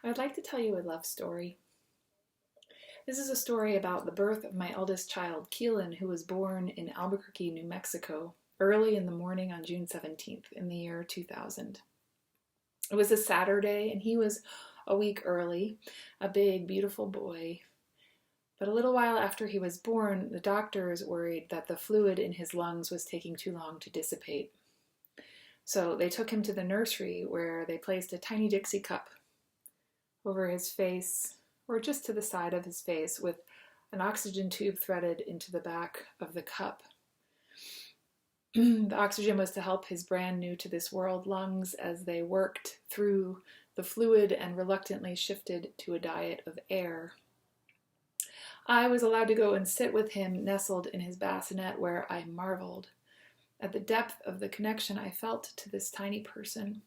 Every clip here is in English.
I'd like to tell you a love story. This is a story about the birth of my eldest child, Keelan, who was born in Albuquerque, New Mexico, early in the morning on June 17th in the year 2000. It was a Saturday, and he was a week early, a big, beautiful boy. But a little while after he was born, the doctors worried that the fluid in his lungs was taking too long to dissipate. So they took him to the nursery, where they placed a tiny Dixie cup over his face, or just to the side of his face, with an oxygen tube threaded into the back of the cup. The oxygen was to help his brand new to this world lungs as they worked through the fluid and reluctantly shifted to a diet of air. I was allowed to go and sit with him nestled in his bassinet, where I marveled at the depth of the connection I felt to this tiny person.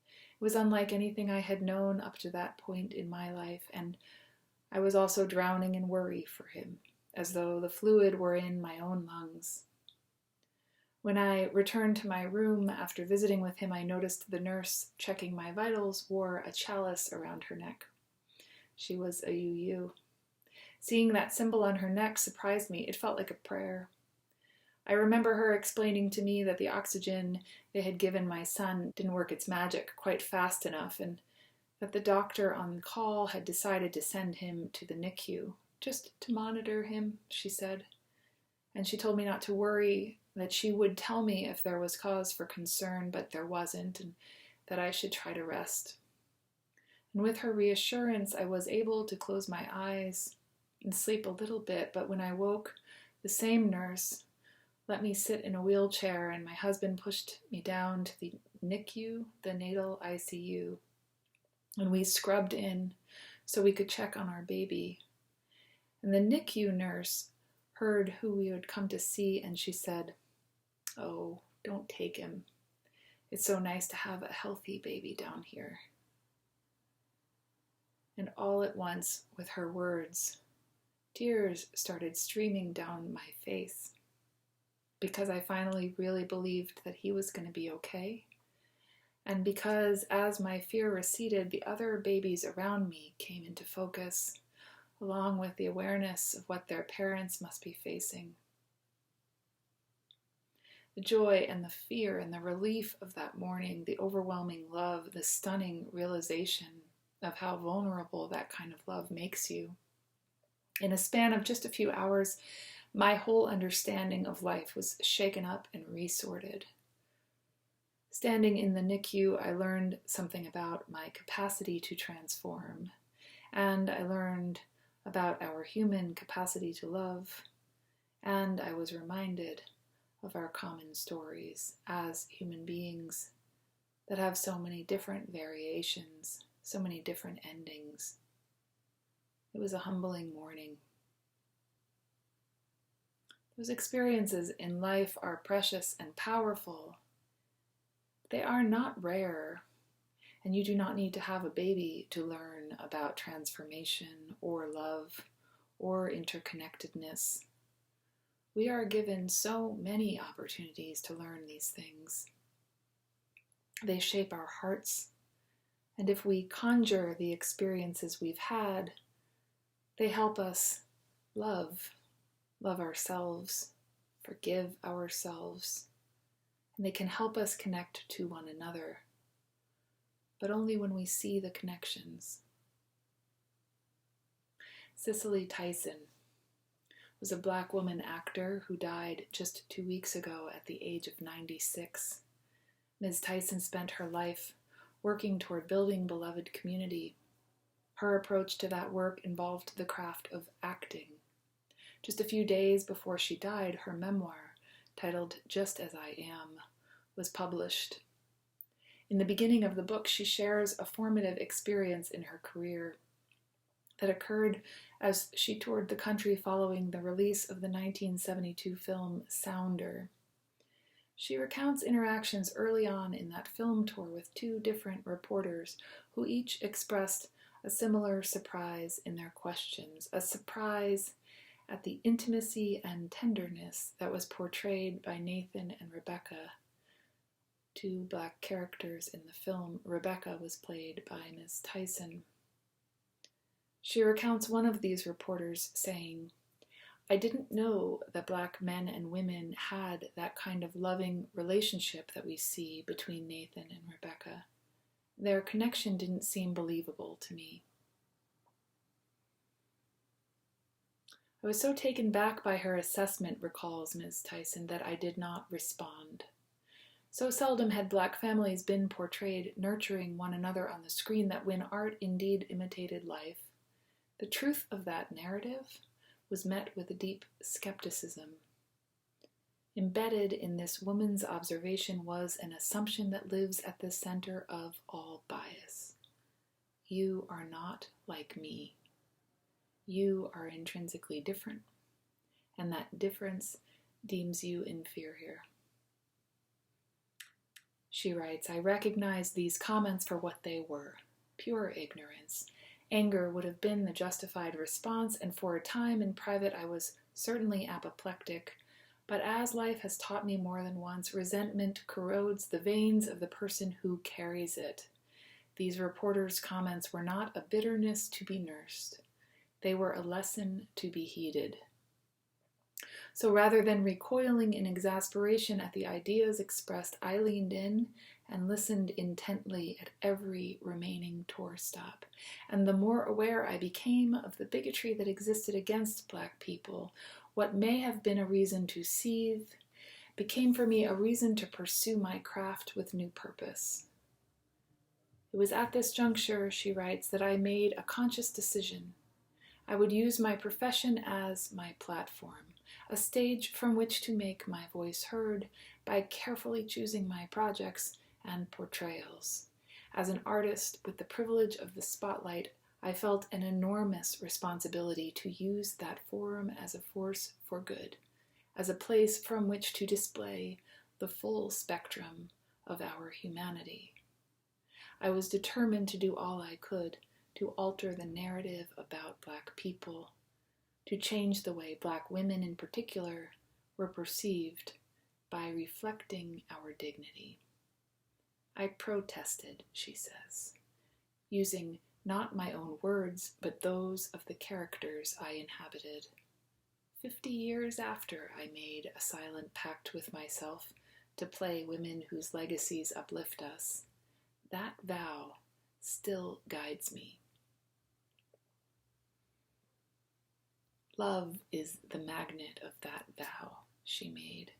It was unlike anything I had known up to that point in my life, and I was also drowning in worry for him, as though the fluid were in my own lungs. When I returned to my room after visiting with him, I noticed the nurse checking my vitals wore a chalice around her neck. She was a UU. Seeing that symbol on her neck surprised me. It felt like a prayer. I remember her explaining to me that the oxygen they had given my son didn't work its magic quite fast enough, and that the doctor on call had decided to send him to the NICU, just to monitor him, she said. And she told me not to worry, that she would tell me if there was cause for concern, but there wasn't, and that I should try to rest. And with her reassurance, I was able to close my eyes and sleep a little bit, but when I woke, the same nurse let me sit in a wheelchair, and my husband pushed me down to the NICU, the natal ICU, and we scrubbed in so we could check on our baby. And the NICU nurse heard who we would come to see, and she said, "Oh, don't take him. It's so nice to have a healthy baby down here." And all at once, with her words, tears started streaming down my face, because I finally really believed that he was going to be okay, and because as my fear receded, the other babies around me came into focus, along with the awareness of what their parents must be facing. The joy and the fear and the relief of that morning, the overwhelming love, the stunning realization of how vulnerable that kind of love makes you. In a span of just a few hours, my whole understanding of life was shaken up and resorted. Standing in the NICU, I learned something about my capacity to transform, and I learned about our human capacity to love, and I was reminded of our common stories as human beings that have so many different variations, so many different endings. It was a humbling morning. Those experiences in life are precious and powerful. They are not rare, and you do not need to have a baby to learn about transformation or love or interconnectedness. We are given so many opportunities to learn these things. They shape our hearts, and if we conjure the experiences we've had, they help us love ourselves, forgive ourselves, and they can help us connect to one another, but only when we see the connections. Cicely Tyson was a Black woman actor who died just 2 weeks ago at the age of 96. Ms. Tyson spent her life working toward building beloved community. Her approach to that work involved the craft of acting. Just a few days before she died, her memoir, titled Just As I Am, was published. In the beginning of the book, she shares a formative experience in her career that occurred as she toured the country following the release of the 1972 film Sounder. She recounts interactions early on in that film tour with 2 different reporters who each expressed a similar surprise in their questions, a surprise at the intimacy and tenderness that was portrayed by Nathan and Rebecca, 2 Black characters in the film. Rebecca was played by Ms. Tyson. She recounts one of these reporters saying, "I didn't know that Black men and women had that kind of loving relationship that we see between Nathan and Rebecca. Their connection didn't seem believable to me." "I was so taken back by her assessment," recalls Ms. Tyson, "that I did not respond. So seldom had Black families been portrayed nurturing one another on the screen that when art indeed imitated life, the truth of that narrative was met with a deep skepticism. Embedded in this woman's observation was an assumption that lives at the center of all bias. You are not like me. You are intrinsically different, and that difference deems you inferior." She writes, "I recognized these comments for what they were, pure ignorance. Anger would have been the justified response, and for a time in private I was certainly apoplectic. But as life has taught me more than once, resentment corrodes the veins of the person who carries it. These reporters' comments were not a bitterness to be nursed. They were a lesson to be heeded. So rather than recoiling in exasperation at the ideas expressed, I leaned in and listened intently at every remaining tour stop. And the more aware I became of the bigotry that existed against Black people, what may have been a reason to seethe became for me a reason to pursue my craft with new purpose. It was at this juncture," she writes, "that I made a conscious decision. I would use my profession as my platform, a stage from which to make my voice heard by carefully choosing my projects and portrayals. As an artist with the privilege of the spotlight, I felt an enormous responsibility to use that forum as a force for good, as a place from which to display the full spectrum of our humanity. I was determined to do all I could to alter the narrative about Black people, to change the way Black women in particular were perceived by reflecting our dignity. I protested," she says, "using not my own words, but those of the characters I inhabited. 50 years after, I made a silent pact with myself to play women whose legacies uplift us. That vow still guides me." Love is the magnet of that vow she made.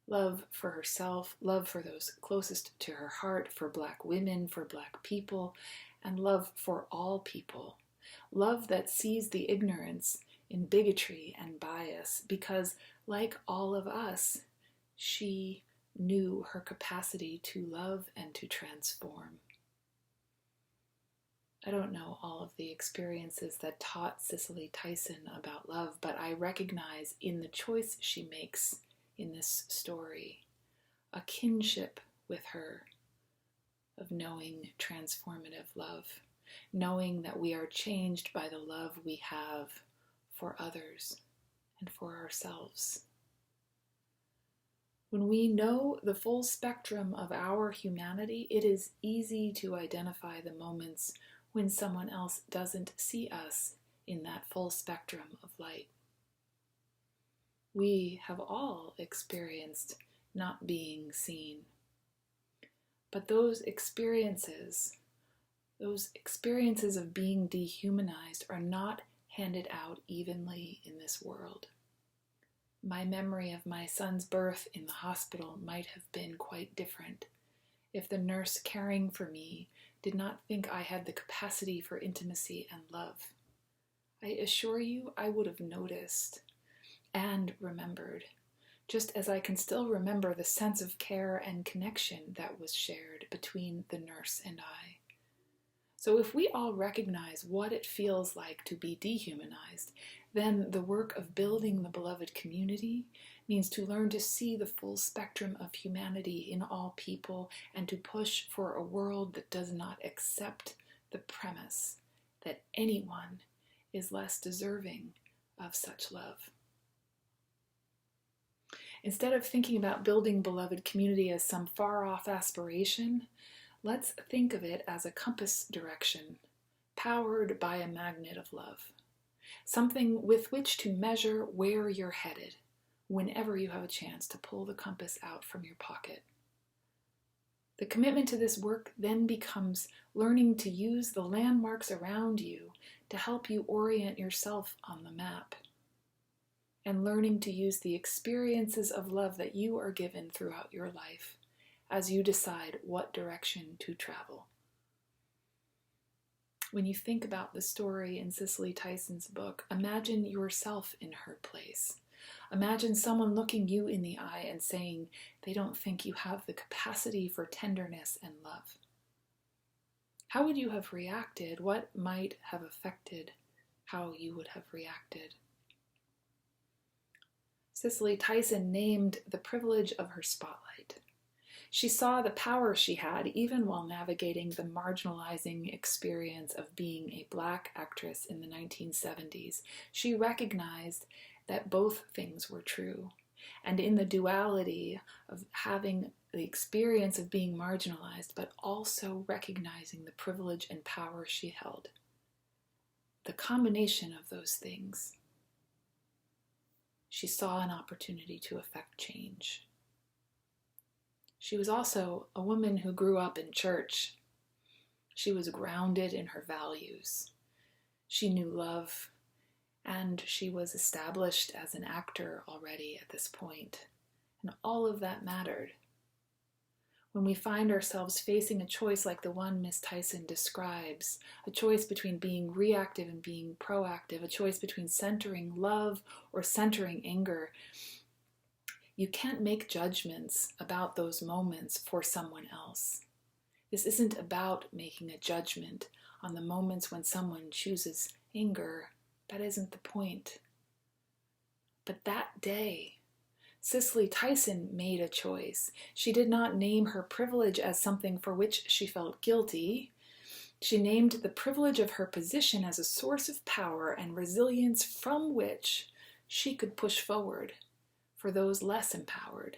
Love for herself, love for those closest to her heart, for Black women, for Black people, and love for all people. Love that sees the ignorance in bigotry and bias, because, like all of us, she knew her capacity to love and to transform. I don't know all of the experiences that taught Cicely Tyson about love, but I recognize in the choice she makes in this story a kinship with her of knowing transformative love, knowing that we are changed by the love we have for others and for ourselves. When we know the full spectrum of our humanity, it is easy to identify the moments when someone else doesn't see us in that full spectrum of light. We have all experienced not being seen. But those experiences of being dehumanized are not handed out evenly in this world. My memory of my son's birth in the hospital might have been quite different if the nurse caring for me did not think I had the capacity for intimacy and love. I assure you I would have noticed and remembered, just as I can still remember the sense of care and connection that was shared between the nurse and I. So if we all recognize what it feels like to be dehumanized, then the work of building the beloved community means to learn to see the full spectrum of humanity in all people and to push for a world that does not accept the premise that anyone is less deserving of such love. Instead of thinking about building beloved community as some far-off aspiration, let's think of it as a compass direction powered by a magnet of love, something with which to measure where you're headed whenever you have a chance to pull the compass out from your pocket. The commitment to this work then becomes learning to use the landmarks around you to help you orient yourself on the map, and learning to use the experiences of love that you are given throughout your life as you decide what direction to travel. When you think about the story in Cicely Tyson's book, imagine yourself in her place. Imagine someone looking you in the eye and saying they don't think you have the capacity for tenderness and love. How would you have reacted? What might have affected how you would have reacted? Cicely Tyson named the privilege of her spotlight. She saw the power she had even while navigating the marginalizing experience of being a Black actress in the 1970s. She recognized that both things were true, and in the duality of having the experience of being marginalized, but also recognizing the privilege and power she held. The combination of those things, she saw an opportunity to effect change. She was also a woman who grew up in church. She was grounded in her values. She knew love, and she was established as an actor already at this point. And all of that mattered. When we find ourselves facing a choice like the one Miss Tyson describes, a choice between being reactive and being proactive, a choice between centering love or centering anger, you can't make judgments about those moments for someone else. This isn't about making a judgment on the moments when someone chooses anger. That isn't the point. But that day, Cicely Tyson made a choice. She did not name her privilege as something for which she felt guilty. She named the privilege of her position as a source of power and resilience from which she could push forward for those less empowered.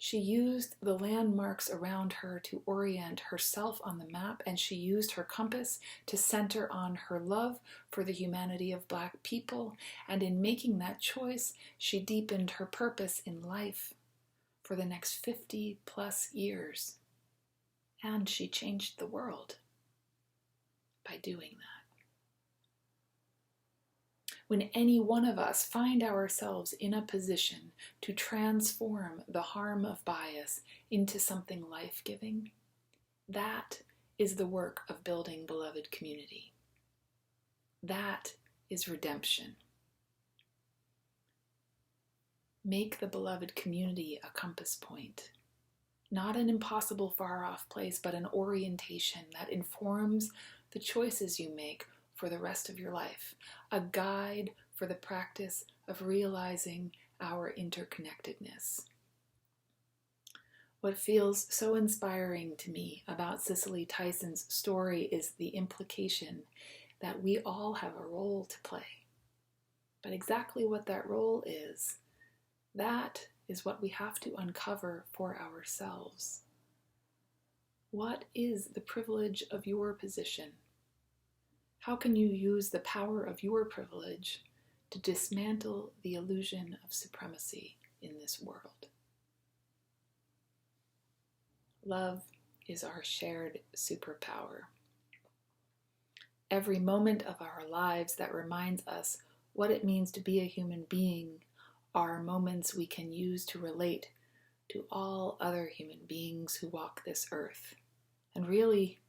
She used the landmarks around her to orient herself on the map, and she used her compass to center on her love for the humanity of Black people. And in making that choice, she deepened her purpose in life for the next 50 plus years. And she changed the world by doing that. When any one of us find ourselves in a position to transform the harm of bias into something life-giving, that is the work of building beloved community. That is redemption. Make the beloved community a compass point, not an impossible far-off place, but an orientation that informs the choices you make for the rest of your life, a guide for the practice of realizing our interconnectedness. What feels so inspiring to me about Cicely Tyson's story is the implication that we all have a role to play. But exactly what that role is, that is what we have to uncover for ourselves. What is the privilege of your position? How can you use the power of your privilege to dismantle the illusion of supremacy in this world? Love is our shared superpower. Every moment of our lives that reminds us what it means to be a human being are moments we can use to relate to all other human beings who walk this earth. And really,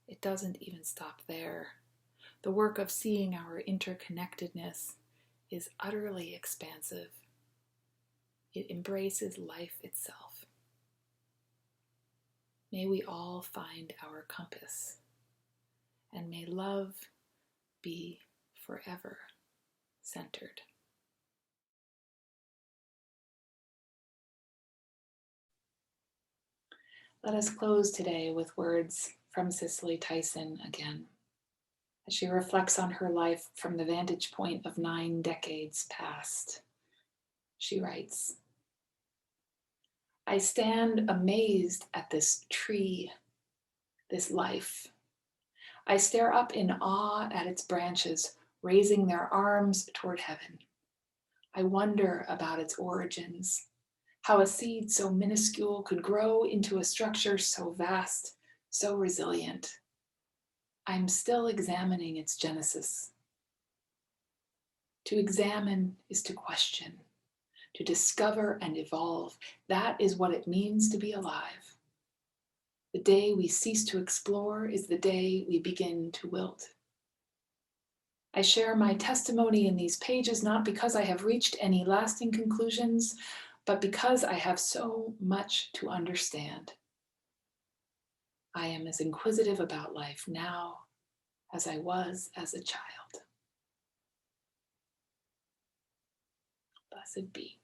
it doesn't even stop there. The work of seeing our interconnectedness is utterly expansive. It embraces life itself. May we all find our compass, and may love be forever centered. Let us close today with words from Cicely Tyson again, as she reflects on her life from the vantage point of 9 decades past. She writes, "I stand amazed at this tree, this life. I stare up in awe at its branches, raising their arms toward heaven. I wonder about its origins, how a seed so minuscule could grow into a structure so vast, so resilient. I'm still examining its genesis. To examine is to question, to discover and evolve. That is what it means to be alive. The day we cease to explore is the day we begin to wilt. I share my testimony in these pages not because I have reached any lasting conclusions, but because I have so much to understand. I am as inquisitive about life now as I was as a child. Blessed be.